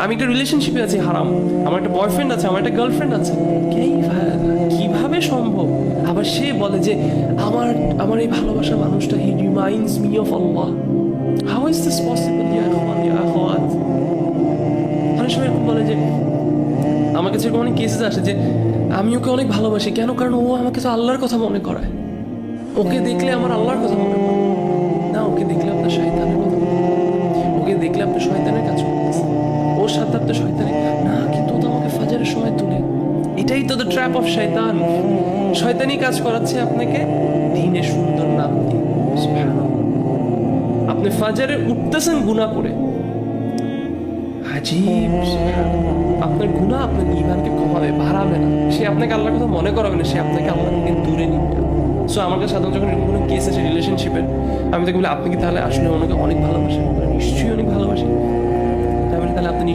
আমি একটা রিলেশনশিপে আছি হারাম, আমার একটা বয়ফ্রেন্ড আছে, আমার একটা গার্লফ্রেন্ড আছে, কিভাবে সম্ভব? আবার সে বলে যে আমার আমার এই ভালোবাসার মানুষটা হি রিমাইন্ডস মি অফ আল্লাহ। হাউ ইজ দিস পসিবল ইয়া ইখওয়ান ইয়া আখওয়াত? অনেক সময় এরকম বলে যে, আমার কাছে এরকম অনেক কেসেস আসে যে আমি ওকে অনেক ভালোবাসি, কেন? কারণ ও আমাকে তো আল্লাহর কথা মনে করায়। ওকে দেখলে আমার আল্লাহর কথা মনে পড়ে না, ওকে দেখলে আপনার শয়তানের কথা মনে পড়ে। ওকে দেখলে আপনি শয়তানের কাজ করতেছে, ওর সাথে আপনি শয়তানের না, কিন্তু ও তো আমাকে ফাজারের সময় তুলে। এটাই তো দ্য ট্র্যাপ অফ শয়তান। শয়তানি কাজ করাচ্ছে আপনাকে দিনে সুন্দর নাম দিয়ে। সুবহানাল্লাহ। আপনি ফাজারে উঠতেছেন গুনাহ করে, আজীব। সুবহানাল্লাহ। আপনার গুনাহ আপনার ঈমানকে কমাবে, বাড়াবে না। সে আপনাকে আল্লাহর কথা মনে করাবে না, সে আপনাকে আল্লাহ থেকে দূরে নিবে। সো আমার কাছে সাধারণত যখন এরকম কোনো কেস আছে রিলেশনশিপের, আমি তাকে বলি আপনি কি তাহলে আসলে ওনাকে অনেক ভালোবাসেন? নিশ্চয়ই অনেক ভালোবাসি। তাহলে আপনি